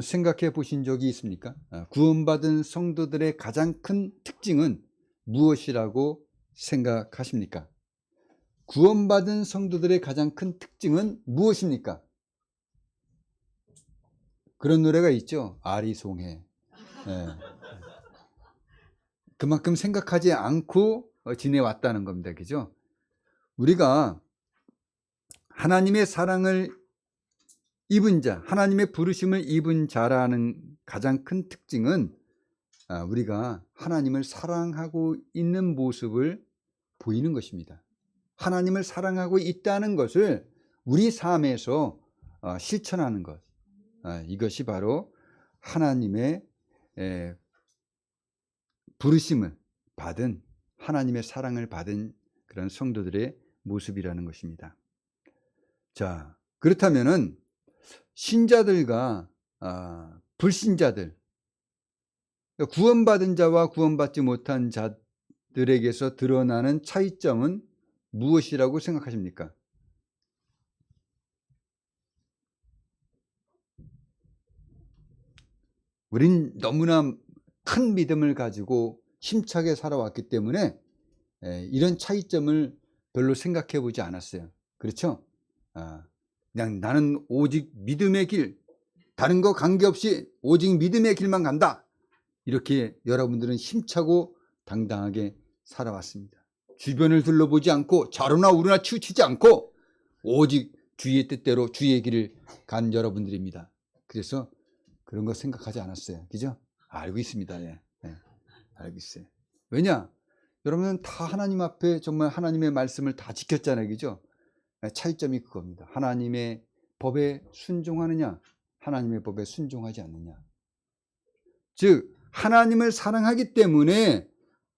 생각해 보신 적이 있습니까? 구원받은 성도들의 가장 큰 특징은 무엇이라고 생각하십니까? 구원받은 성도들의 가장 큰 특징은 무엇입니까? 그런 노래가 있죠. 아리송해. 예. 그만큼 생각하지 않고 지내왔다는 겁니다. 그죠? 우리가 하나님의 사랑을 입은 자, 하나님의 부르심을 입은 자라는 가장 큰 특징은 우리가 하나님을 사랑하고 있는 모습을 보이는 것입니다. 하나님을 사랑하고 있다는 것을 우리 삶에서 실천하는 것. 이것이 바로 하나님의 부르심을 받은, 하나님의 사랑을 받은 그런 성도들의 모습이라는 것입니다. 자, 그렇다면은 신자들과 불신자들, 구원받은 자와 구원받지 못한 자들에게서 드러나는 차이점은 무엇이라고 생각하십니까? 우린 너무나 큰 믿음을 가지고 힘차게 살아왔기 때문에 이런 차이점을 별로 생각해 보지 않았어요. 그렇죠? 그냥 나는 오직 믿음의 길, 다른 거 관계없이 오직 믿음의 길만 간다. 이렇게 여러분들은 힘차고 당당하게 살아왔습니다. 주변을 둘러보지 않고 좌로나 우로나 치우치지 않고 오직 주의 뜻대로 주의 길을 간 여러분들입니다. 그래서 그런 거 생각하지 않았어요. 그죠? 알고 있습니다. 예. 알고 있어요. 왜냐? 여러분은 다 하나님 앞에 정말 하나님의 말씀을 다 지켰잖아요. 그죠? 차이점이 그겁니다. 하나님의 법에 순종하느냐, 하나님의 법에 순종하지 않느냐. 즉 하나님을 사랑하기 때문에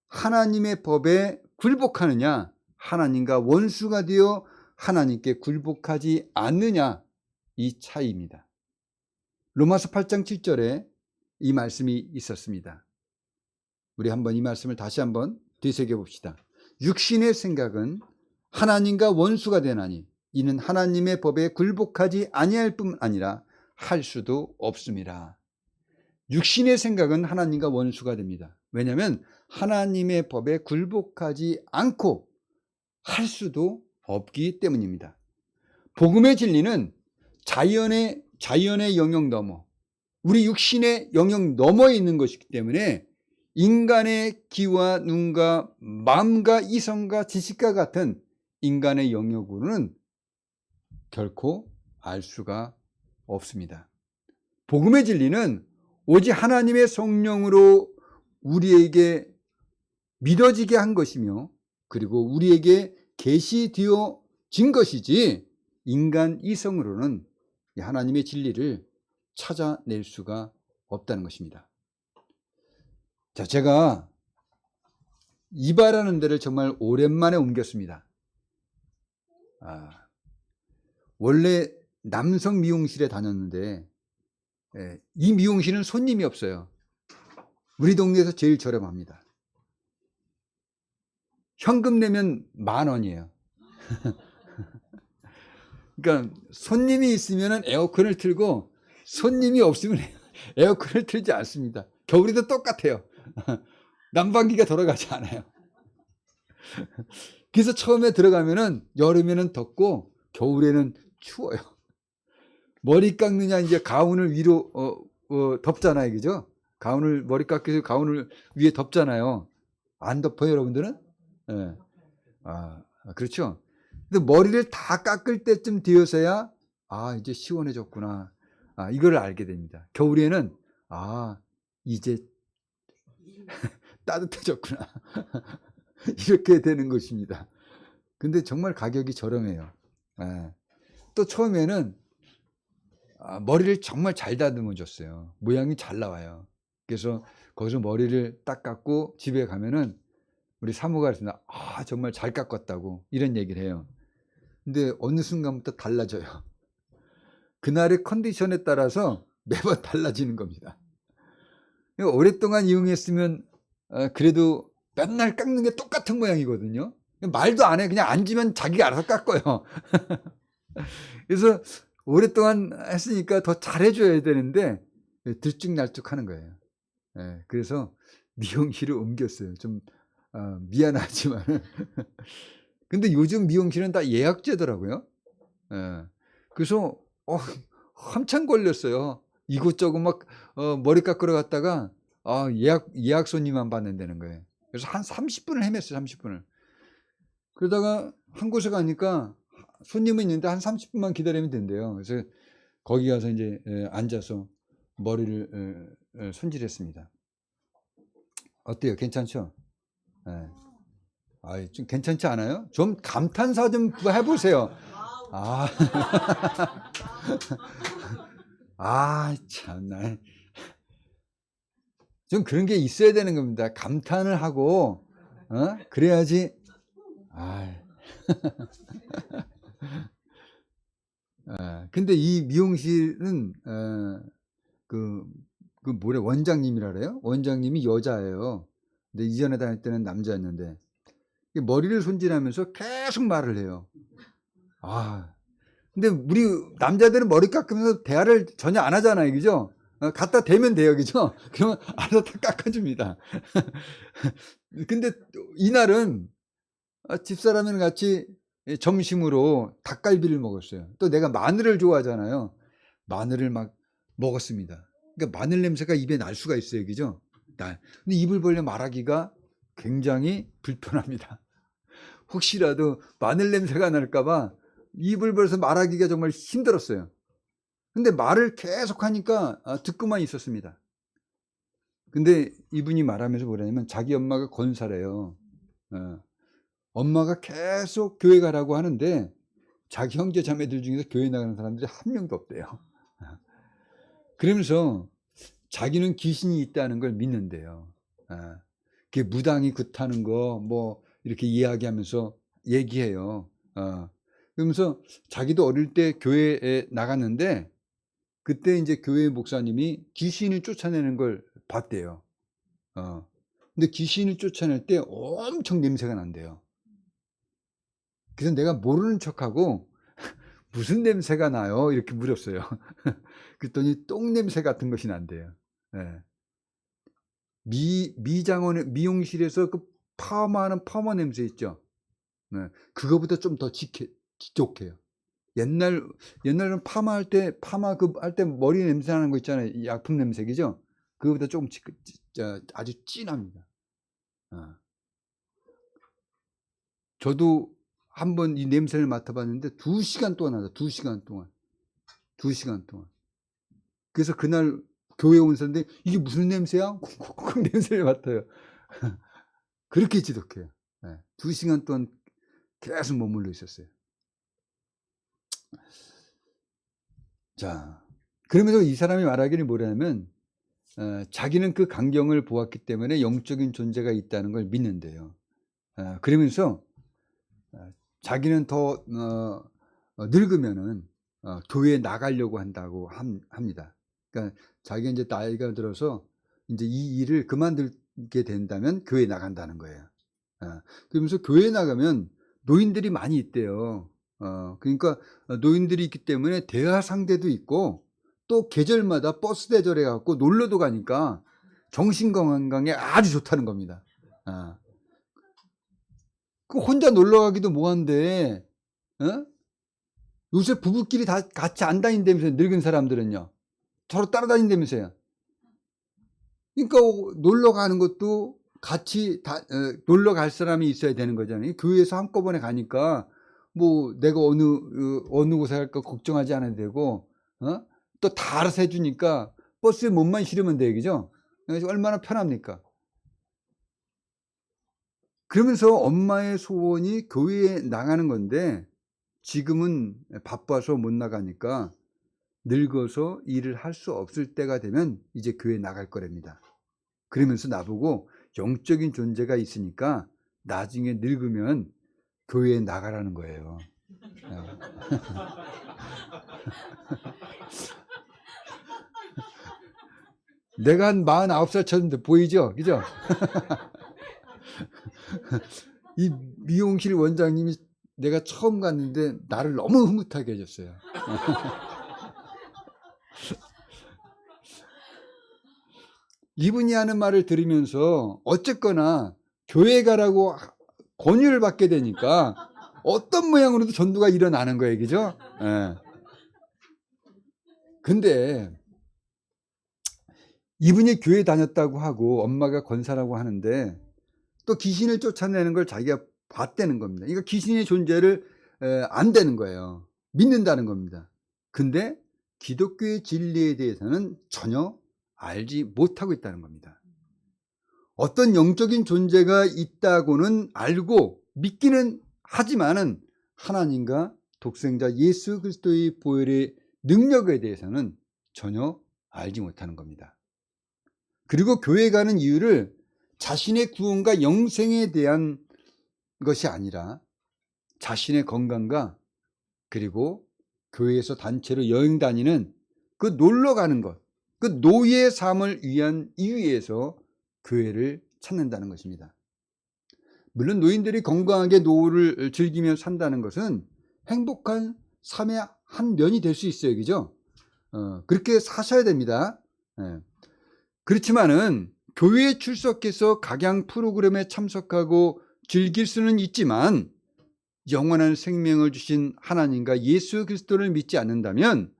하나님의 법에 굴복하느냐, 하나님과 원수가 되어 하나님께 굴복하지 않느냐, 이 차이입니다. 로마서 8장 7절에 이 말씀이 있었습니다. 우리 한번 이 말씀을 다시 한번 되새겨 봅시다. 육신의 생각은 하나님과 원수가 되나니 이는 하나님의 법에 굴복하지 아니할 뿐 아니라 할 수도 없습니다. 육신의 생각은 하나님과 원수가 됩니다. 왜냐하면 하나님의 법에 굴복하지 않고 할 수도 없기 때문입니다. 복음의 진리는 자연의 영역 넘어, 우리 육신의 영역 너머에 있는 것이기 때문에 인간의 귀와 눈과 마음과 이성과 지식과 같은 인간의 영역으로는 결코 알 수가 없습니다. 복음의 진리는 오직 하나님의 성령으로 우리에게 믿어지게 한 것이며 그리고 우리에게 계시되어진 것이지 인간 이성으로는 하나님의 진리를 찾아낼 수가 없다는 것입니다. 자, 제가 이바라는 데를 정말 오랜만에 옮겼습니다. 원래 남성 미용실에 다녔는데 이 미용실은 손님이 없어요. 우리 동네에서 제일 저렴합니다. 현금 내면 10,000원이에요. 그러니까 손님이 있으면 에어컨을 틀고 손님이 없으면 에어컨을 틀지 않습니다. 겨울에도 똑같아요. 난방기가 돌아가지 않아요. 그래서 처음에 들어가면은 여름에는 덥고 겨울에는 추워요. 머리 깎느냐 이제 가운을 위로 덮잖아요. 그죠? 가운을 머리 깎기 위해서 가운을 위에 덮잖아요. 안 덮어요, 여러분들은? 네. 그렇죠. 근데 머리를 다 깎을 때쯤 되어서야 이제 시원해졌구나. 이걸 알게 됩니다. 겨울에는 이제 따뜻해졌구나. 이렇게 되는 것입니다. 근데 정말 가격이 저렴해요. 또 처음에는 머리를 정말 잘 다듬어 줬어요. 모양이 잘 나와요. 그래서 거기서 머리를 딱 깎고 집에 가면은 우리 사모가 그랬습니다. 정말 잘 깎았다고 이런 얘기를 해요. 근데 어느 순간부터 달라져요. 그날의 컨디션에 따라서 매번 달라지는 겁니다. 오랫동안 이용했으면 그래도 맨날 깎는 게 똑같은 모양이거든요. 말도 안 해. 그냥 앉으면 자기가 알아서 깎아요. 그래서 오랫동안 했으니까 더 잘해줘야 되는데 들쭉날쭉하는 거예요. 예, 그래서 미용실을 옮겼어요. 좀 미안하지만. 근데 요즘 미용실은 다 예약제더라고요. 예. 그래서 한참 걸렸어요. 이곳저곳 막 머리 깎으러 갔다가 예약 손님만 받는다는 거예요. 그래서 한 30분을 헤맸어요. 30분을. 그러다가 한 곳에 가니까 손님은 있는데 한 30분만 기다리면 된대요. 그래서 거기 가서 이제 앉아서 머리를 손질했습니다. 어때요? 괜찮죠? 예. 좀 괜찮지 않아요? 좀 감탄사 좀 해보세요. 아, 참나. 좀 그런 게 있어야 되는 겁니다. 감탄을 하고, 그래야지. 근데 이 미용실은, 원장님이라 그래요? 원장님이 여자예요. 근데 이전에 다닐 때는 남자였는데, 머리를 손질하면서 계속 말을 해요. 근데 우리 남자들은 머리 깎으면서 대화를 전혀 안 하잖아요. 그죠? 갖다 대면 돼요. 그죠? 그러면 알아서 다 깎아줍니다. 근데 이날은 집사람이랑 같이 점심으로 닭갈비를 먹었어요. 또 내가 마늘을 좋아하잖아요. 마늘을 막 먹었습니다. 그러니까 마늘 냄새가 입에 날 수가 있어요. 그죠? 근데 입을 벌려 말하기가 굉장히 불편합니다. 혹시라도 마늘 냄새가 날까봐 입을 벌려서 말하기가 정말 힘들었어요. 근데 말을 계속 하니까 듣고만 있었습니다. 근데 이분이 말하면서 뭐라냐면 자기 엄마가 권사래요. 엄마가 계속 교회 가라고 하는데 자기 형제 자매들 중에서 교회 나가는 사람들이 한 명도 없대요. 그러면서 자기는 귀신이 있다는 걸 믿는데요. 그게 무당이 굿하는 거 뭐 이렇게 이야기하면서 얘기해요. 그러면서 자기도 어릴 때 교회에 나갔는데 그때 이제 교회 목사님이 귀신을 쫓아내는 걸 봤대요. 근데 귀신을 쫓아낼 때 엄청 냄새가 난대요. 그래서 내가 모르는 척하고 무슨 냄새가 나요? 이렇게 물었어요. 그랬더니 똥 냄새 같은 것이 난대요. 예. 미용실에서 그 파마하는 파마 냄새 있죠. 네. 그거보다 좀 더 지독해요. 옛날에는 파마할 때 머리 냄새 나는 거 있잖아요. 약품 냄새, 그죠? 그거보다 조금 아주 진합니다. 저도 한번 이 냄새를 맡아봤는데 2시간 동안 나다. 2시간 동안. 2시간 동안. 그래서 그날 교회 온 사람들이 이게 무슨 냄새야? 콩콩콩 냄새를 맡아요. 그렇게 지독해요. 2시간 동안 계속 머물러 있었어요. 자, 그러면서 이 사람이 말하기를 뭐냐면 자기는 그 광경을 보았기 때문에 영적인 존재가 있다는 걸 믿는데요. 그러면서 자기는 더 늙으면은 교회에 나가려고 한다고 합니다. 그러니까 자기가 이제 나이가 들어서 이제 이 일을 그만두게 된다면 교회에 나간다는 거예요. 그러면서 교회에 나가면 노인들이 많이 있대요. 그러니까 노인들이 있기 때문에 대화 상대도 있고 또 계절마다 버스 대절해 갖고 놀러도 가니까 정신 건강에 아주 좋다는 겁니다. 그 혼자 놀러 가기도 뭐한데, 요새 부부끼리 다 같이 안 다닌다면서요. 늙은 사람들은요. 서로 따라다닌다면서요. 그러니까 놀러 가는 것도 같이 놀러 갈 사람이 있어야 되는 거잖아요. 교회에서 한꺼번에 가니까 뭐 내가 어느 곳에 갈까 걱정하지 않아도 되고, 또 다 알아서 해주니까 버스에 몸만 실으면 돼요. 그죠? 얼마나 편합니까? 그러면서 엄마의 소원이 교회에 나가는 건데 지금은 바빠서 못 나가니까 늙어서 일을 할 수 없을 때가 되면 이제 교회 나갈 거랍니다. 그러면서 나보고 영적인 존재가 있으니까 나중에 늙으면 교회에 나가라는 거예요. 내가 한 49살처럼 보이죠? 그죠? 이 미용실 원장님이 내가 처음 갔는데 나를 너무 흐뭇하게 해줬어요. 이분이 하는 말을 들으면서 어쨌거나 교회 가라고 권유를 받게 되니까 어떤 모양으로도 전도가 일어나는 거예요. 그죠? 예. 근데 이분이 교회 다녔다고 하고 엄마가 권사라고 하는데 또 귀신을 쫓아내는 걸 자기가 봤다는 겁니다. 그러니까 귀신의 존재를 안 되는 거예요. 믿는다는 겁니다. 근데 기독교의 진리에 대해서는 전혀 알지 못하고 있다는 겁니다. 어떤 영적인 존재가 있다고는 알고 믿기는 하지만은 하나님과 독생자 예수 그리스도의 보혈의 능력에 대해서는 전혀 알지 못하는 겁니다. 그리고 교회 가는 이유를 자신의 구원과 영생에 대한 것이 아니라 자신의 건강과 그리고 교회에서 단체로 여행 다니는 그 놀러 가는 것, 그 노예의 삶을 위한 이유에서 교회를 찾는다는 것입니다. 물론 노인들이 건강하게 노후를 즐기며 산다는 것은 행복한 삶의 한 면이 될 수 있어요. 그죠? 그렇게 사셔야 됩니다. 그렇지만은 교회에 출석해서 각양 프로그램에 참석하고 즐길 수는 있지만 영원한 생명을 주신 하나님과 예수 그리스도를 믿지 않는다면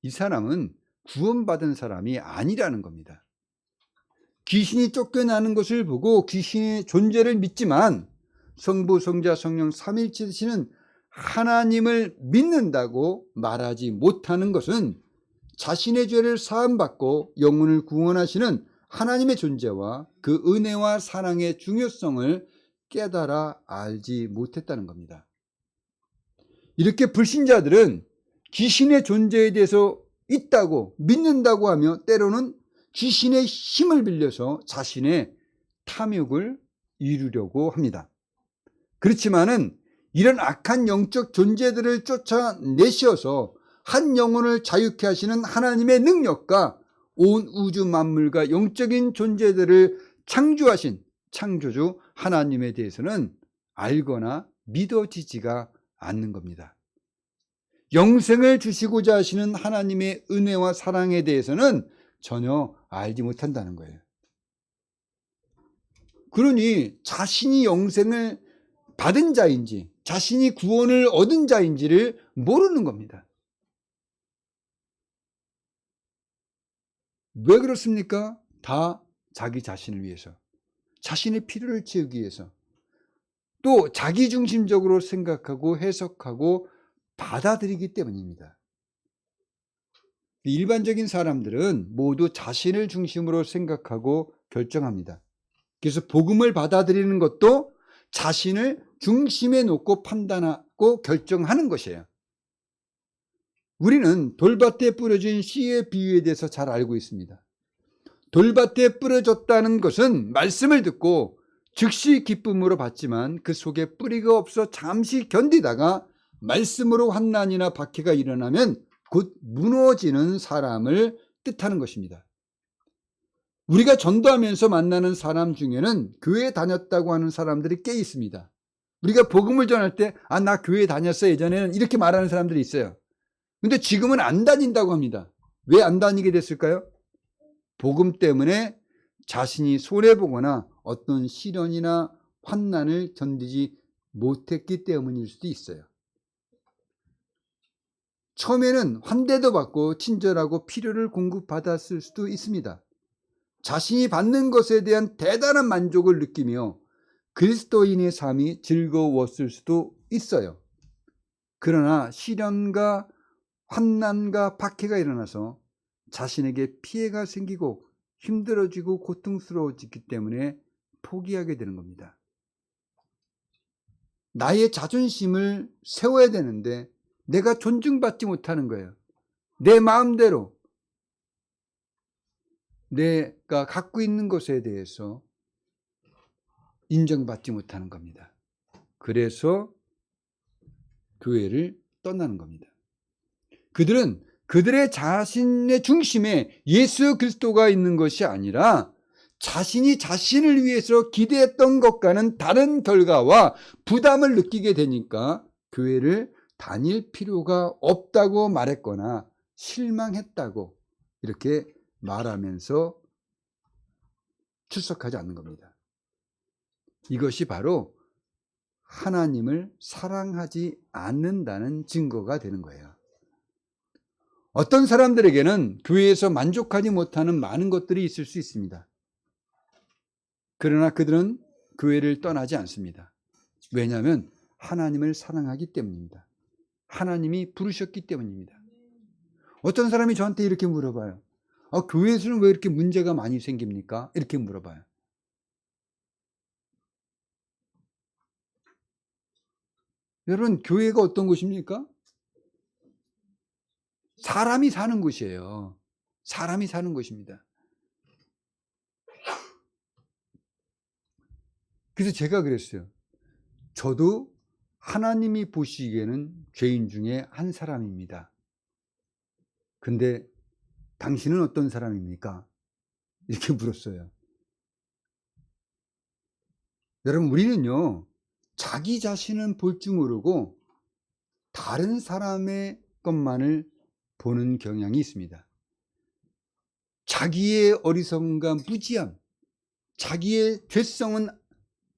이 사람은 구원받은 사람이 아니라는 겁니다. 귀신이 쫓겨나는 것을 보고 귀신의 존재를 믿지만 성부, 성자, 성령 삼위일체 되시는 하나님을 믿는다고 말하지 못하는 것은 자신의 죄를 사함받고 영혼을 구원하시는 하나님의 존재와 그 은혜와 사랑의 중요성을 깨달아 알지 못했다는 겁니다. 이렇게 불신자들은 귀신의 존재에 대해서 있다고 믿는다고 하며 때로는 귀신의 힘을 빌려서 자신의 탐욕을 이루려고 합니다. 그렇지만은 이런 악한 영적 존재들을 쫓아내셔서 한 영혼을 자유케 하시는 하나님의 능력과 온 우주 만물과 영적인 존재들을 창조하신 창조주 하나님에 대해서는 알거나 믿어지지가 않는 겁니다. 영생을 주시고자 하시는 하나님의 은혜와 사랑에 대해서는 전혀 알지 못한다는 거예요. 그러니 자신이 영생을 받은 자인지 자신이 구원을 얻은 자인지를 모르는 겁니다. 왜 그렇습니까? 다 자기 자신을 위해서, 자신의 필요를 채우기 위해서, 또 자기중심적으로 생각하고 해석하고 받아들이기 때문입니다. 일반적인 사람들은 모두 자신을 중심으로 생각하고 결정합니다. 그래서 복음을 받아들이는 것도 자신을 중심에 놓고 판단하고 결정하는 것이에요. 우리는 돌밭에 뿌려진 씨의 비유에 대해서 잘 알고 있습니다. 돌밭에 뿌려졌다는 것은 말씀을 듣고 즉시 기쁨으로 받지만 그 속에 뿌리가 없어 잠시 견디다가 말씀으로 환난이나 박해가 일어나면 곧 무너지는 사람을 뜻하는 것입니다. 우리가 전도하면서 만나는 사람 중에는 교회 다녔다고 하는 사람들이 꽤 있습니다. 우리가 복음을 전할 때 나 교회 다녔어 예전에는 이렇게 말하는 사람들이 있어요. 근데 지금은 안 다닌다고 합니다. 왜 안 다니게 됐을까요? 복음 때문에 자신이 손해보거나 어떤 시련이나 환난을 견디지 못했기 때문일 수도 있어요. 처음에는 환대도 받고 친절하고 필요를 공급받았을 수도 있습니다. 자신이 받는 것에 대한 대단한 만족을 느끼며 그리스도인의 삶이 즐거웠을 수도 있어요. 그러나 시련과 환난과 박해가 일어나서 자신에게 피해가 생기고 힘들어지고 고통스러워지기 때문에 포기하게 되는 겁니다. 나의 자존심을 세워야 되는데 내가 존중받지 못하는 거예요. 내 마음대로 내가 갖고 있는 것에 대해서 인정받지 못하는 겁니다. 그래서 교회를 떠나는 겁니다. 그들은 그들의 자신의 중심에 예수 그리스도가 있는 것이 아니라 자신이 자신을 위해서 기대했던 것과는 다른 결과와 부담을 느끼게 되니까 교회를 다닐 필요가 없다고 말했거나 실망했다고 이렇게 말하면서 출석하지 않는 겁니다. 이것이 바로 하나님을 사랑하지 않는다는 증거가 되는 거예요. 어떤 사람들에게는 교회에서 만족하지 못하는 많은 것들이 있을 수 있습니다. 그러나 그들은 교회를 떠나지 않습니다. 왜냐하면 하나님을 사랑하기 때문입니다. 하나님이 부르셨기 때문입니다. 어떤 사람이 저한테 이렇게 물어봐요. 교회에서는 왜 이렇게 문제가 많이 생깁니까? 이렇게 물어봐요. 여러분, 교회가 어떤 곳입니까? 사람이 사는 곳이에요. 사람이 사는 곳입니다. 그래서 제가 그랬어요. 저도 하나님이 보시기에는 죄인 중에 한 사람입니다. 근데 당신은 어떤 사람입니까? 이렇게 물었어요. 여러분, 우리는요, 자기 자신은 볼 줄 모르고 다른 사람의 것만을 보는 경향이 있습니다. 자기의 어리석음과 무지함, 자기의 죄성은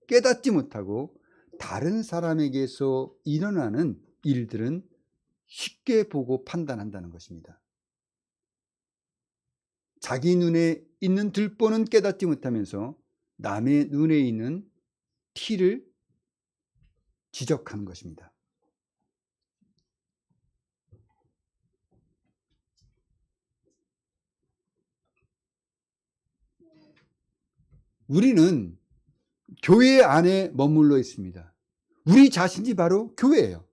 깨닫지 못하고 다른 사람에게서 일어나는 일들은 쉽게 보고 판단한다는 것입니다. 자기 눈에 있는 들보는 깨닫지 못하면서 남의 눈에 있는 티를 지적하는 것입니다. 우리는 교회 안에 머물러 있습니다. 우리 자신이 바로 교회예요.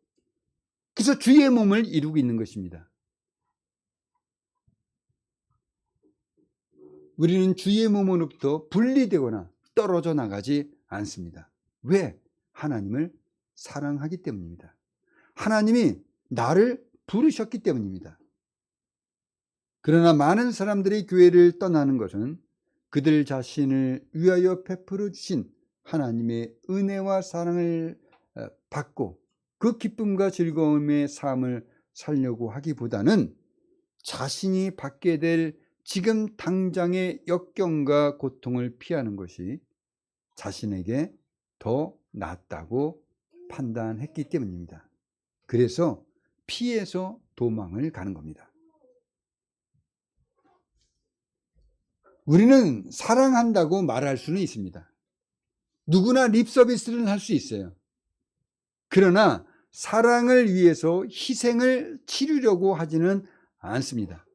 그래서 주의 몸을 이루고 있는 것입니다. 우리는 주의 몸으로부터 분리되거나 떨어져 나가지 않습니다. 왜? 하나님을 사랑하기 때문입니다. 하나님이 나를 부르셨기 때문입니다. 그러나 많은 사람들이 교회를 떠나는 것은 그들 자신을 위하여 베풀어 주신 하나님의 은혜와 사랑을 받고 그 기쁨과 즐거움의 삶을 살려고 하기보다는 자신이 받게 될 지금 당장의 역경과 고통을 피하는 것이 자신에게 더 낫다고 판단했기 때문입니다. 그래서 피해서 도망을 가는 겁니다. 우리는 사랑한다고 말할 수는 있습니다. 누구나 립서비스를 할 수 있어요. 그러나 사랑을 위해서 희생을 치르려고 하지는 않습니다.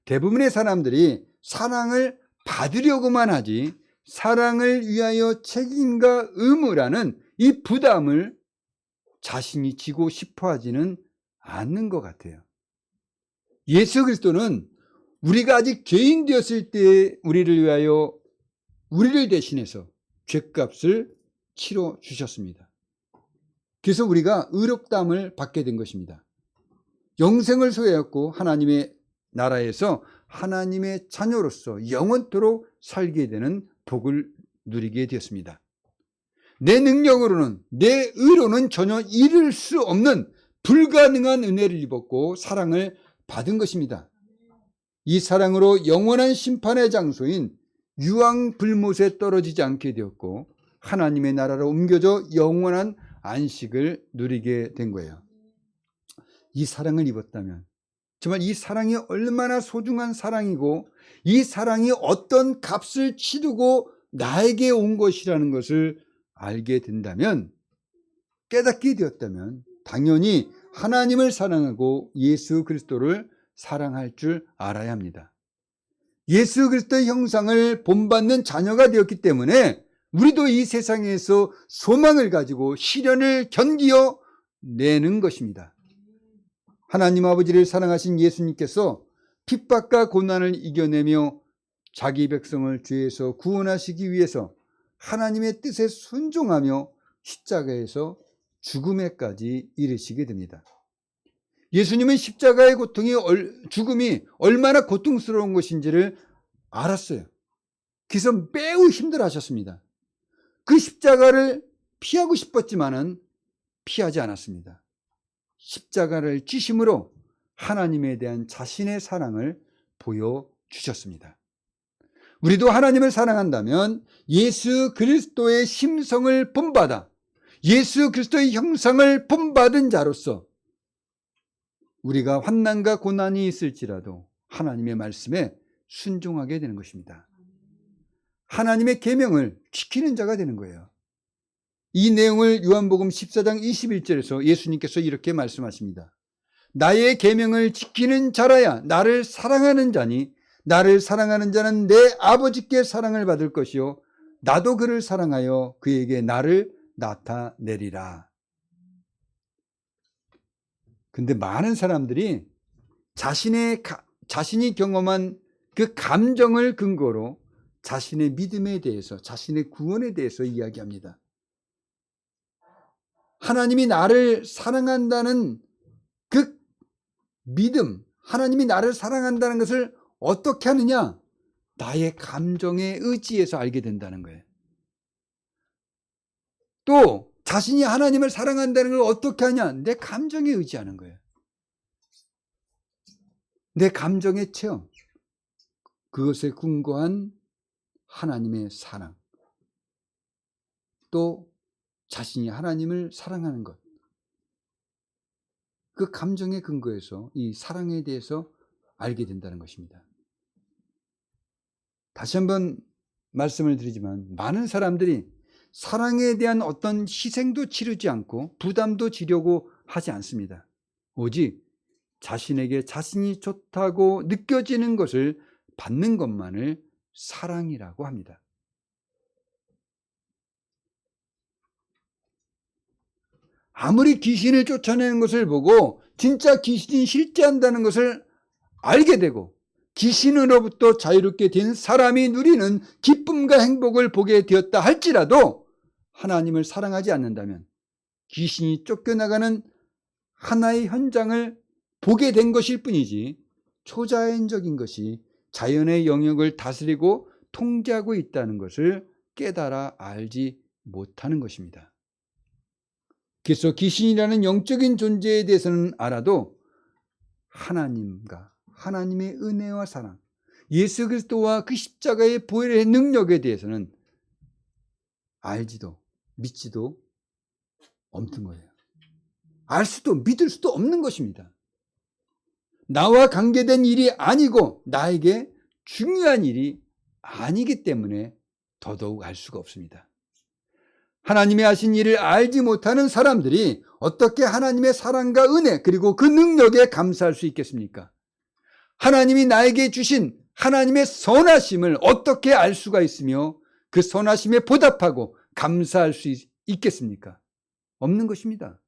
대부분의 사람들이 사랑을 받으려고만 하지 사랑을 위하여 책임과 의무라는 이 부담을 자신이 지고 싶어 하지는 않는 것 같아요. 예수 그리스도는 우리가 아직 죄인 되었을 때 우리를 위하여 우리를 대신해서 죄값을 치러 주셨습니다. 그래서 우리가 의롭다함을 받게 된 것입니다. 영생을 소유하였고 하나님의 나라에서 하나님의 자녀로서 영원토록 살게 되는 복을 누리게 되었습니다. 내 능력으로는, 내 의로는 전혀 이룰 수 없는 불가능한 은혜를 입었고 사랑을 받은 것입니다. 이 사랑으로 영원한 심판의 장소인 유황불못에 떨어지지 않게 되었고 하나님의 나라로 옮겨져 영원한 안식을 누리게 된 거예요. 이 사랑을 입었다면 정말 이 사랑이 얼마나 소중한 사랑이고 이 사랑이 어떤 값을 치르고 나에게 온 것이라는 것을 알게 된다면, 깨닫게 되었다면 당연히 하나님을 사랑하고 예수 그리스도를 사랑할 줄 알아야 합니다. 예수 그리스도의 형상을 본받는 자녀가 되었기 때문에 우리도 이 세상에서 소망을 가지고 시련을 견디어 내는 것입니다. 하나님 아버지를 사랑하신 예수님께서 핍박과 고난을 이겨내며 자기 백성을 죄에서 구원하시기 위해서 하나님의 뜻에 순종하며 십자가에서 죽음에까지 이르시게 됩니다. 예수님은 십자가의 죽음이 얼마나 고통스러운 것인지를 알았어요. 그래서 매우 힘들어하셨습니다. 그 십자가를 피하고 싶었지만은 피하지 않았습니다. 십자가를 찌심으로 하나님에 대한 자신의 사랑을 보여주셨습니다. 우리도 하나님을 사랑한다면 예수 그리스도의 심성을 본받아 예수 그리스도의 형상을 본받은 자로서 우리가 환난과 고난이 있을지라도 하나님의 말씀에 순종하게 되는 것입니다. 하나님의 계명을 지키는 자가 되는 거예요. 이 내용을 요한복음 14장 21절에서 예수님께서 이렇게 말씀하십니다. 나의 계명을 지키는 자라야 나를 사랑하는 자니 나를 사랑하는 자는 내 아버지께 사랑을 받을 것이요 나도 그를 사랑하여 그에게 나를 나타내리라. 근데 많은 사람들이 자신이 경험한 그 감정을 근거로 자신의 믿음에 대해서 자신의 구원에 대해서 이야기합니다. 하나님이 나를 사랑한다는 그 믿음, 하나님이 나를 사랑한다는 것을 어떻게 하느냐? 나의 감정에 의지해서 알게 된다는 거예요. 또 자신이 하나님을 사랑한다는 걸 어떻게 하냐? 내 감정에 의지하는 거예요. 내 감정의 체험, 그것에 근거한 하나님의 사랑, 또 자신이 하나님을 사랑하는 것, 그 감정의 근거에서 이 사랑에 대해서 알게 된다는 것입니다. 다시 한번 말씀을 드리지만 많은 사람들이 사랑에 대한 어떤 희생도 치르지 않고 부담도 지려고 하지 않습니다. 오직 자신에게 자신이 좋다고 느껴지는 것을 받는 것만을 사랑이라고 합니다. 아무리 귀신을 쫓아내는 것을 보고 진짜 귀신이 실제한다는 것을 알게 되고 귀신으로부터 자유롭게 된 사람이 누리는 기쁨과 행복을 보게 되었다 할지라도 하나님을 사랑하지 않는다면 귀신이 쫓겨나가는 하나의 현장을 보게 된 것일 뿐이지 초자연적인 것이 자연의 영역을 다스리고 통제하고 있다는 것을 깨달아 알지 못하는 것입니다. 그래서 귀신이라는 영적인 존재에 대해서는 알아도 하나님과 하나님의 은혜와 사랑, 예수 그리스도와 그 십자가의 보혈의 능력에 대해서는 알지도 믿지도 없는 거예요. 알 수도 믿을 수도 없는 것입니다. 나와 관계된 일이 아니고 나에게 중요한 일이 아니기 때문에 더더욱 알 수가 없습니다. 하나님이 하신 일을 알지 못하는 사람들이 어떻게 하나님의 사랑과 은혜 그리고 그 능력에 감사할 수 있겠습니까? 하나님이 나에게 주신 하나님의 선하심을 어떻게 알 수가 있으며 그 선하심에 보답하고 감사할 수 있겠습니까? 없는 것입니다.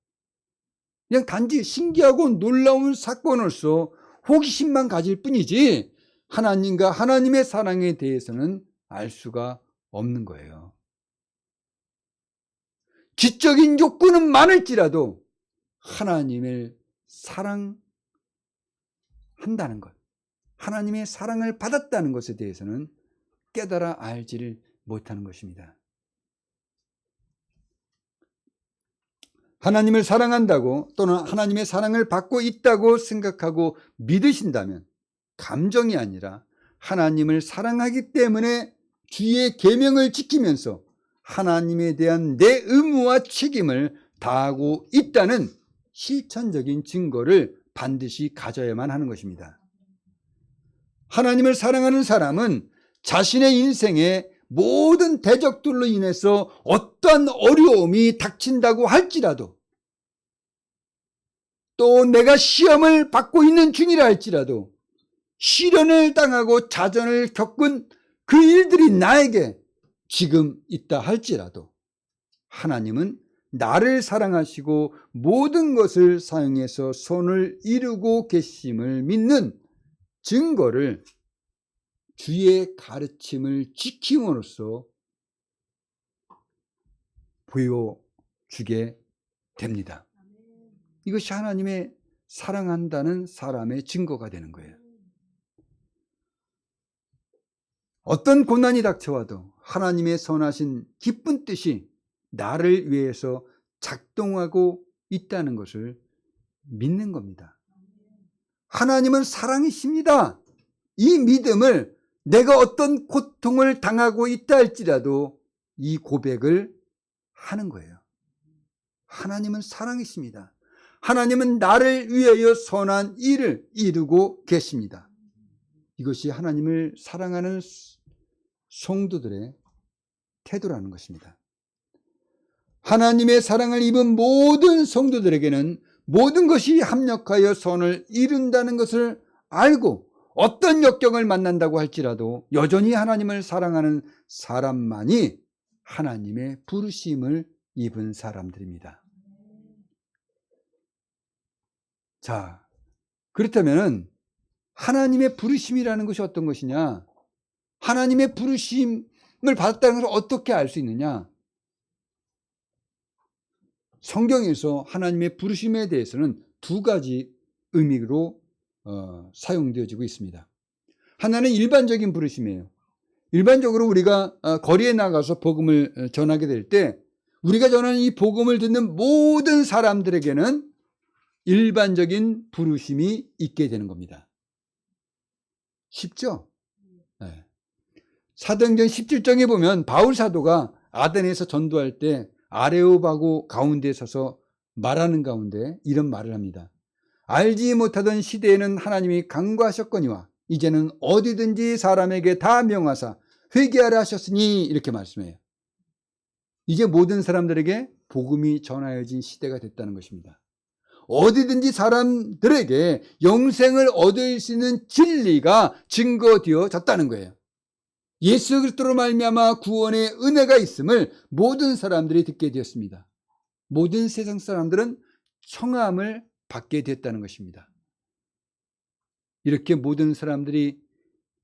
그냥 단지 신기하고 놀라운 사건으로서 호기심만 가질 뿐이지 하나님과 하나님의 사랑에 대해서는 알 수가 없는 거예요. 지적인 욕구는 많을지라도 하나님을 사랑한다는 것, 하나님의 사랑을 받았다는 것에 대해서는 깨달아 알지를 못하는 것입니다. 하나님을 사랑한다고 또는 하나님의 사랑을 받고 있다고 생각하고 믿으신다면 감정이 아니라 하나님을 사랑하기 때문에 주의 계명을 지키면서 하나님에 대한 내 의무와 책임을 다하고 있다는 실천적인 증거를 반드시 가져야만 하는 것입니다. 하나님을 사랑하는 사람은 자신의 인생에 모든 대적들로 인해서 어떠한 어려움이 닥친다고 할지라도 또 내가 시험을 받고 있는 중이라 할지라도 시련을 당하고 자전을 겪은 그 일들이 나에게 지금 있다 할지라도 하나님은 나를 사랑하시고 모든 것을 사용해서 손을 이루고 계심을 믿는 증거를 주의 가르침을 지킴으로써 보여주게 됩니다. 이것이 하나님의 사랑한다는 사람의 증거가 되는 거예요. 어떤 고난이 닥쳐와도 하나님의 선하신 기쁜 뜻이 나를 위해서 작동하고 있다는 것을 믿는 겁니다. 하나님은 사랑이십니다. 이 믿음을 내가 어떤 고통을 당하고 있다 할지라도 이 고백을 하는 거예요. 하나님은 사랑이십니다. 하나님은 나를 위하여 선한 일을 이루고 계십니다. 이것이 하나님을 사랑하는 성도들의 태도라는 것입니다. 하나님의 사랑을 입은 모든 성도들에게는 모든 것이 합력하여 선을 이룬다는 것을 알고 어떤 역경을 만난다고 할지라도 여전히 하나님을 사랑하는 사람만이 하나님의 부르심을 입은 사람들입니다. 자, 그렇다면 하나님의 부르심이라는 것이 어떤 것이냐? 하나님의 부르심을 받았다는 것을 어떻게 알 수 있느냐? 성경에서 하나님의 부르심에 대해서는 두 가지 의미로 사용되어지고 있습니다. 하나는 일반적인 부르심이에요. 일반적으로 우리가 거리에 나가서 복음을 전하게 될 때 우리가 전하는 이 복음을 듣는 모든 사람들에게는 일반적인 부르심이 있게 되는 겁니다. 쉽죠? 네. 사도행전 17장에 보면 바울 사도가 아덴에서 전도할 때 아레오바고 가운데에 서서 말하는 가운데 이런 말을 합니다. 알지 못하던 시대에는 하나님이 간구하셨거니와 이제는 어디든지 사람에게 다 명하사 회개하라 하셨으니 이렇게 말씀해요. 이제 모든 사람들에게 복음이 전하여진 시대가 됐다는 것입니다. 어디든지 사람들에게 영생을 얻을 수 있는 진리가 증거되어졌다는 거예요. 예수 그리스도로 말미암아 구원의 은혜가 있음을 모든 사람들이 듣게 되었습니다. 모든 세상 사람들은 청함을 받게 됐다는 것입니다. 이렇게 모든 사람들이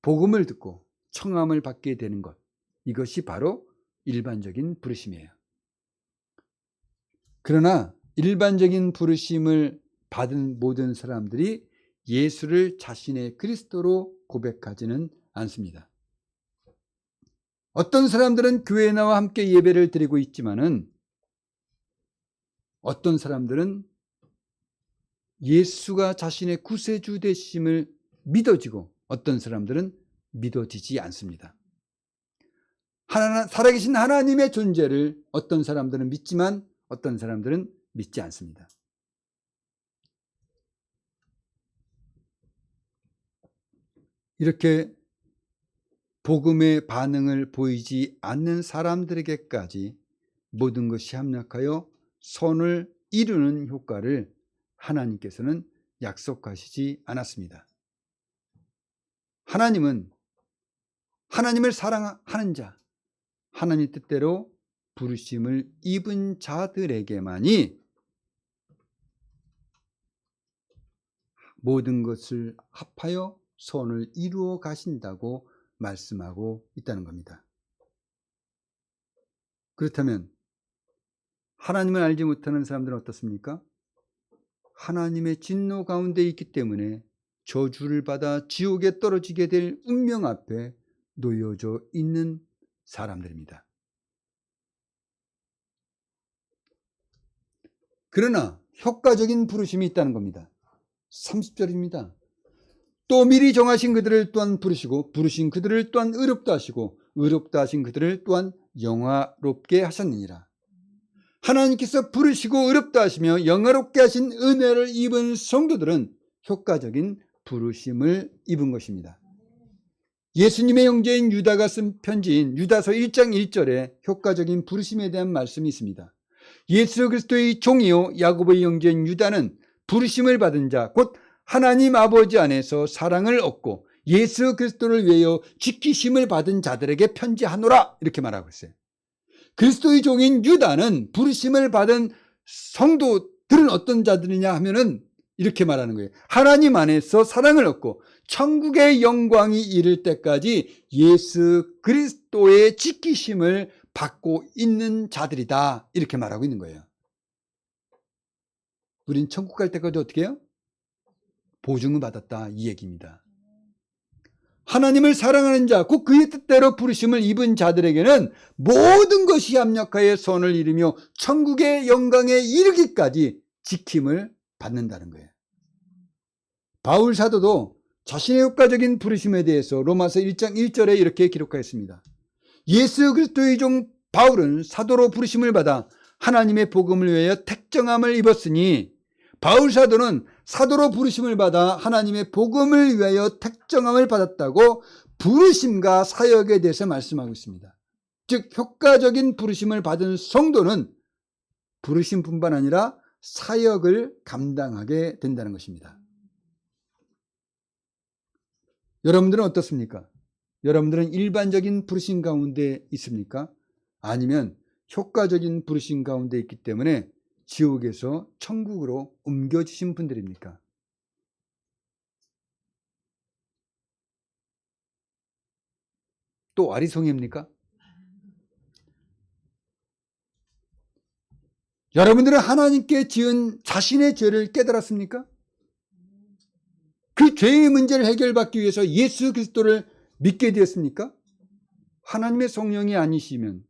복음을 듣고 청함을 받게 되는 것, 이것이 바로 일반적인 부르심이에요. 그러나 일반적인 부르심을 받은 모든 사람들이 예수를 자신의 그리스도로 고백하지는 않습니다. 어떤 사람들은 교회에 나와 함께 예배를 드리고 있지만은 어떤 사람들은 예수가 자신의 구세주 되심을 믿어지고 어떤 사람들은 믿어지지 않습니다. 살아계신 하나님의 존재를 어떤 사람들은 믿지만 어떤 사람들은 믿지 않습니다. 이렇게 복음의 반응을 보이지 않는 사람들에게까지 모든 것이 합력하여 선을 이루는 효과를 하나님께서는 약속하시지 않았습니다. 하나님은 하나님을 사랑하는 자, 하나님 뜻대로 부르심을 입은 자들에게만이 모든 것을 합하여 선을 이루어 가신다고 말씀하고 있다는 겁니다. 그렇다면 하나님을 알지 못하는 사람들은 어떻습니까? 하나님의 진노 가운데 있기 때문에 저주를 받아 지옥에 떨어지게 될 운명 앞에 놓여져 있는 사람들입니다. 그러나 효과적인 부르심이 있다는 겁니다. 30절입니다. 또 미리 정하신 그들을 또한 부르시고 부르신 그들을 또한 의롭다 하시고 의롭다 하신 그들을 또한 영화롭게 하셨느니라. 하나님께서 부르시고 의롭다 하시며 영화롭게 하신 은혜를 입은 성도들은 효과적인 부르심을 입은 것입니다. 예수님의 형제인 유다가 쓴 편지인 유다서 1장 1절에 효과적인 부르심에 대한 말씀이 있습니다. 예수 그리스도의 종이요 야고보의 형제인 유다는 부르심을 받은 자 곧 하나님 아버지 안에서 사랑을 얻고 예수 그리스도를 위하여 지키심을 받은 자들에게 편지하노라 이렇게 말하고 있어요. 그리스도의 종인 유다는 부르심을 받은 성도들은 어떤 자들이냐 하면은 이렇게 말하는 거예요. 하나님 안에서 사랑을 얻고 천국의 영광이 이를 때까지 예수 그리스도의 지키심을 받고 있는 자들이다 이렇게 말하고 있는 거예요. 우린 천국 갈 때까지 어떻게 해요? 보증을 받았다 이 얘기입니다. 하나님을 사랑하는 자, 곧 그의 뜻대로 부르심을 입은 자들에게는 모든 것이 합력하여 선을 이루며 천국의 영광에 이르기까지 지킴을 받는다는 거예요. 바울 사도도 자신의 효과적인 부르심에 대해서 로마서 1장 1절에 이렇게 기록하였습니다. 예수 그리스도의 종 바울은 사도로 부르심을 받아 하나님의 복음을 위하여 택정함을 입었으니, 바울 사도는 사도로 부르심을 받아 하나님의 복음을 위하여 택정함을 받았다고 부르심과 사역에 대해서 말씀하고 있습니다. 즉 효과적인 부르심을 받은 성도는 부르심뿐만 아니라 사역을 감당하게 된다는 것입니다. 여러분들은 어떻습니까? 여러분들은 일반적인 부르심 가운데 있습니까? 아니면 효과적인 부르심 가운데 있기 때문에 지옥에서 천국으로 옮겨주신 분들입니까? 또 아리송입니까? 여러분들은 하나님께 지은 자신의 죄를 깨달았습니까? 그 죄의 문제를 해결받기 위해서 예수 그리스도를 믿게 되었습니까? 하나님의 성령이 아니시면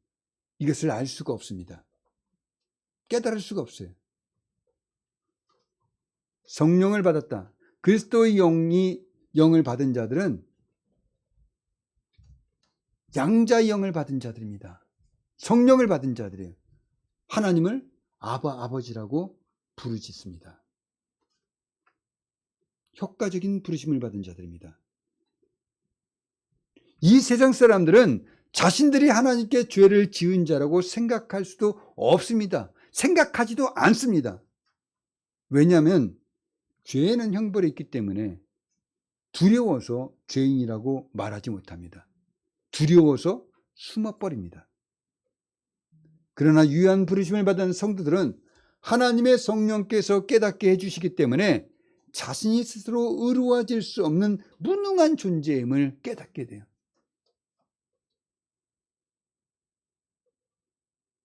이것을 알 수가 없습니다. 깨달을 수가 없어요. 성령을 받았다. 그리스도의 영을 받은 자들은 양자의 영을 받은 자들입니다. 성령을 받은 자들이에요. 하나님을 아버지라고 부르짖습니다. 효과적인 부르심을 받은 자들입니다. 이 세상 사람들은 자신들이 하나님께 죄를 지은 자라고 생각할 수도 없습니다. 생각하지도 않습니다. 왜냐하면 죄에는 형벌이 있기 때문에 두려워서 죄인이라고 말하지 못합니다. 두려워서 숨어버립니다. 그러나 유한 부르심을 받은 성도들은 하나님의 성령께서 깨닫게 해주시기 때문에 자신이 스스로 의로워질 수 없는 무능한 존재임을 깨닫게 돼요.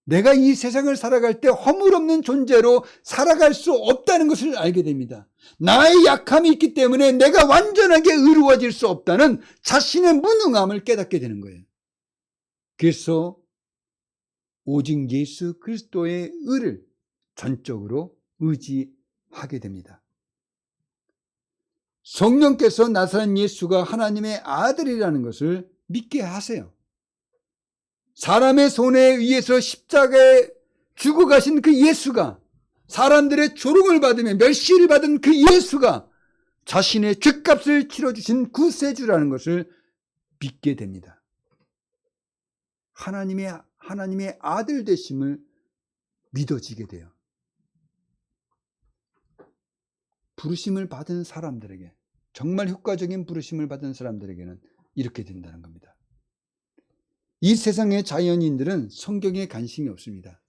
내가 이 세상을 살아갈 때 허물없는 존재로 살아갈 수 없다는 것을 알게 됩니다. 나의 약함이 있기 때문에 내가 완전하게 의로워질 수 없다는 자신의 무능함을 깨닫게 되는 거예요. 그래서 오직 예수 그리스도의 의를 전적으로 의지하게 됩니다. 성령께서 나사렛 예수가 하나님의 아들이라는 것을 믿게 하세요. 사람의 손에 의해서 십자가에 죽어가신 그 예수가, 사람들의 조롱을 받으며 멸시를 받은 그 예수가 자신의 죄값을 치러주신 구세주라는 것을 믿게 됩니다. 하나님의 아들 되심을 믿어지게 돼요. 부르심을 받은 사람들에게, 정말 효과적인 부르심을 받은 사람들에게는 이렇게 된다는 겁니다. 이 세상의 자연인들은 성경에 관심이 없습니다.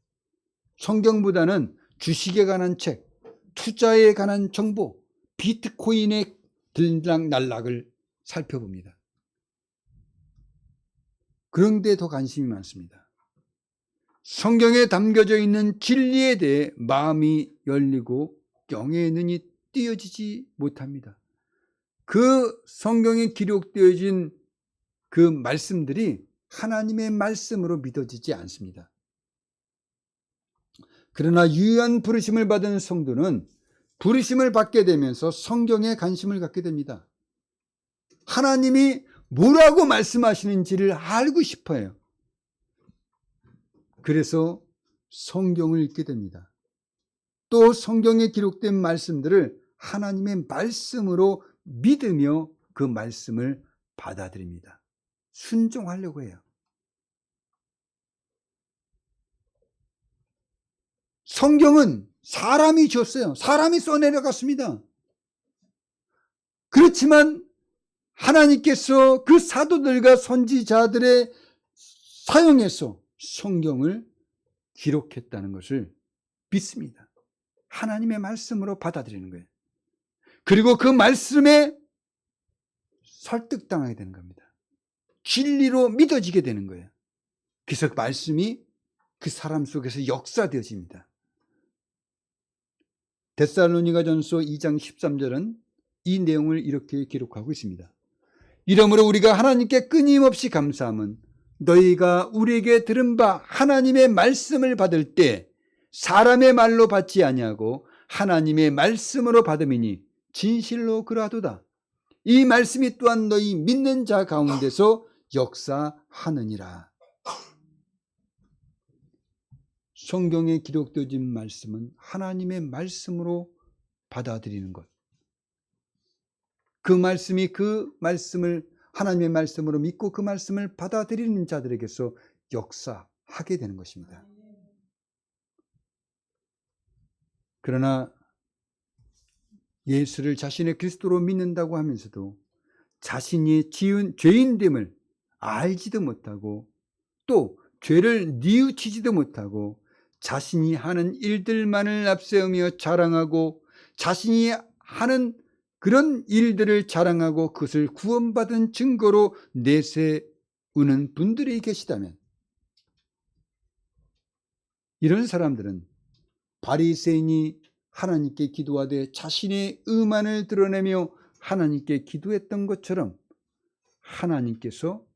성경보다는 주식에 관한 책, 투자에 관한 정보, 비트코인의 들락날락을 살펴봅니다. 그런 데 더 관심이 많습니다. 성경에 담겨져 있는 진리에 대해 마음이 열리고 영의 눈이 띄어지지 못합니다. 그 성경에 기록되어진 그 말씀들이 하나님의 말씀으로 믿어지지 않습니다. 그러나 유한 부르심을 받은 성도는 부르심을 받게 되면서 성경에 관심을 갖게 됩니다. 하나님이 뭐라고 말씀하시는지를 알고 싶어요. 그래서 성경을 읽게 됩니다. 또 성경에 기록된 말씀들을 하나님의 말씀으로 믿으며 그 말씀을 받아들입니다. 순종하려고 해요. 성경은 사람이 줬어요. 사람이 써내려갔습니다. 그렇지만 하나님께서 그 사도들과 선지자들의 사용해서 성경을 기록했다는 것을 믿습니다. 하나님의 말씀으로 받아들이는 거예요. 그리고 그 말씀에 설득당하게 되는 겁니다. 진리로 믿어지게 되는 거예요. 그래서 그 말씀이 그 사람 속에서 역사되어집니다. 데살로니가전서 2장 13절은 이 내용을 이렇게 기록하고 있습니다. 이러므로 우리가 하나님께 끊임없이 감사함은 너희가 우리에게 들은 바 하나님의 말씀을 받을 때 사람의 말로 받지 아니하고 하나님의 말씀으로 받음이니 진실로 그러하도다. 이 말씀이 또한 너희 믿는 자 가운데서 역사하느니라. 성경에 기록되어진 말씀은 하나님의 말씀으로 받아들이는 것. 그 말씀을 하나님의 말씀으로 믿고 그 말씀을 받아들이는 자들에게서 역사하게 되는 것입니다. 그러나 예수를 자신의 그리스도로 믿는다고 하면서도 자신이 지은 죄인됨을 알지도 못하고 또 죄를 뉘우치지도 못하고 자신이 하는 일들만을 앞세우며 자랑하고 자신이 하는 그런 일들을 자랑하고 그것을 구원받은 증거로 내세우는 분들이 계시다면, 이런 사람들은 바리새인이 하나님께 기도하되 자신의 의만을 드러내며 하나님께 기도했던 것처럼 하나님께서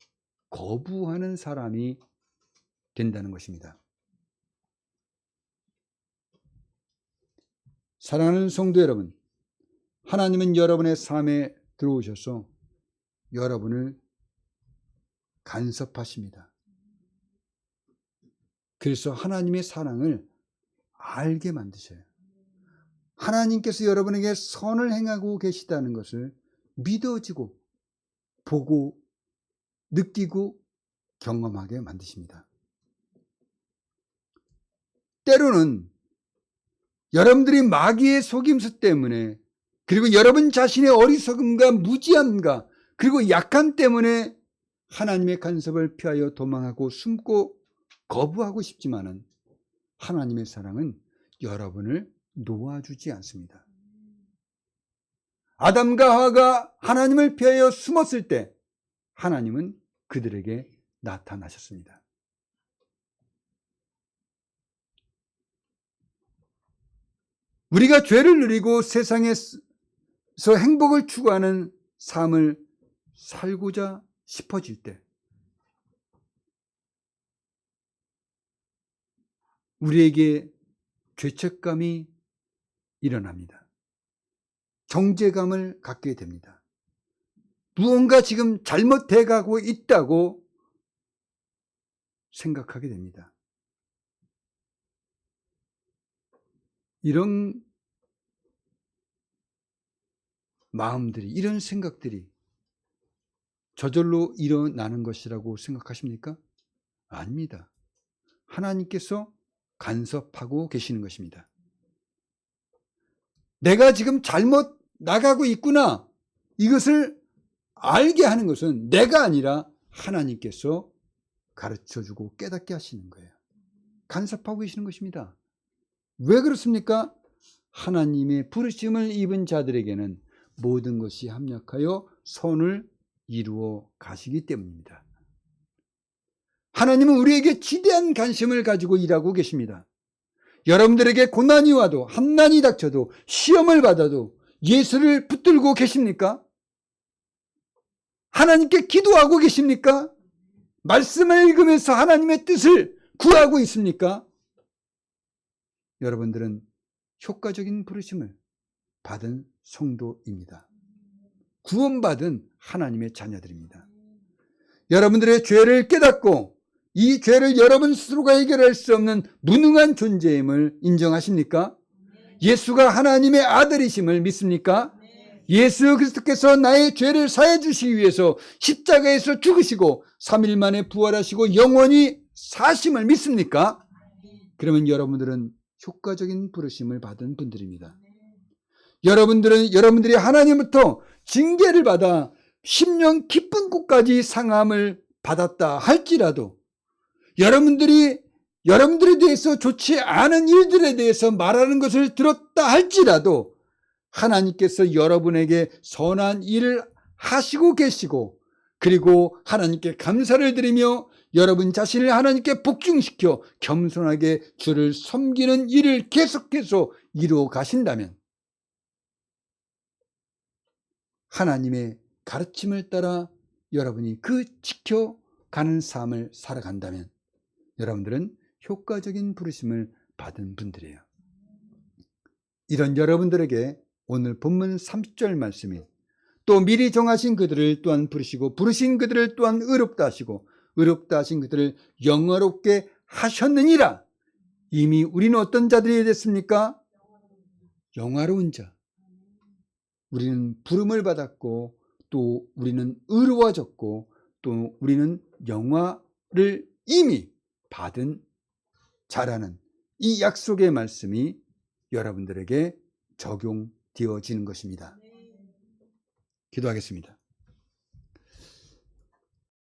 거부하는 사람이 된다는 것입니다. 사랑하는 성도 여러분, 하나님은 여러분의 삶에 들어오셔서 여러분을 간섭하십니다. 그래서 하나님의 사랑을 알게 만드셔요. 하나님께서 여러분에게 선을 행하고 계시다는 것을 믿어지고 보고 느끼고 경험하게 만드십니다. 때로는 여러분들이 마귀의 속임수 때문에, 그리고 여러분 자신의 어리석음과 무지함과 그리고 약함 때문에 하나님의 간섭을 피하여 도망하고 숨고 거부하고 싶지만은 하나님의 사랑은 여러분을 놓아주지 않습니다. 아담과 하와가 하나님을 피하여 숨었을 때 하나님은 그들에게 나타나셨습니다. 우리가 죄를 누리고 세상에서 행복을 추구하는 삶을 살고자 싶어질 때 우리에게 죄책감이 일어납니다. 정죄감을 갖게 됩니다. 무언가 지금 잘못돼 가고 있다고 생각하게 됩니다. 이런 마음들이, 이런 생각들이 저절로 일어나는 것이라고 생각하십니까? 아닙니다. 하나님께서 간섭하고 계시는 것입니다. 내가 지금 잘못 나가고 있구나, 이것을 알게 하는 것은 내가 아니라 하나님께서 가르쳐주고 깨닫게 하시는 거예요. 간섭하고 계시는 것입니다. 왜 그렇습니까? 하나님의 부르심을 입은 자들에게는 모든 것이 합력하여 선을 이루어 가시기 때문입니다. 하나님은 우리에게 지대한 관심을 가지고 일하고 계십니다. 여러분들에게 고난이 와도, 환난이 닥쳐도, 시험을 받아도 예수를 붙들고 계십니까? 하나님께 기도하고 계십니까? 말씀을 읽으면서 하나님의 뜻을 구하고 있습니까? 여러분들은 효과적인 부르심을 받은 성도입니다. 구원받은 하나님의 자녀들입니다. 여러분들의 죄를 깨닫고 이 죄를 여러분 스스로가 해결할 수 없는 무능한 존재임을 인정하십니까? 예수가 하나님의 아들이심을 믿습니까? 예수 그리스도께서 나의 죄를 사해 주시기 위해서 십자가에서 죽으시고 3일 만에 부활하시고 영원히 사심을 믿습니까? 그러면 여러분들은 효과적인 부르심을 받은 분들입니다. 여러분들이 하나님부터 징계를 받아 10년 깊은 곳까지 상함을 받았다 할지라도, 여러분들에 대해서 좋지 않은 일들에 대해서 말하는 것을 들었다 할지라도 하나님께서 여러분에게 선한 일을 하시고 계시고, 그리고 하나님께 감사를 드리며 여러분 자신을 하나님께 복종시켜 겸손하게 주를 섬기는 일을 계속해서 이루어 가신다면, 하나님의 가르침을 따라 여러분이 그 지켜가는 삶을 살아간다면 여러분들은 효과적인 부르심을 받은 분들이에요. 이런 여러분들에게 오늘 본문 30절 말씀이 또 미리 정하신 그들을 또한 부르시고 부르신 그들을 또한 의롭다 하시고 의롭다 하신 그들을 영화롭게 하셨느니라. 이미 우리는 어떤 자들이 됐습니까? 영화로운 자. 우리는 부름을 받았고 또 우리는 의로워졌고 또 우리는 영화를 이미 받은 자라는 이 약속의 말씀이 여러분들에게 적용되어지는 것입니다. 기도하겠습니다.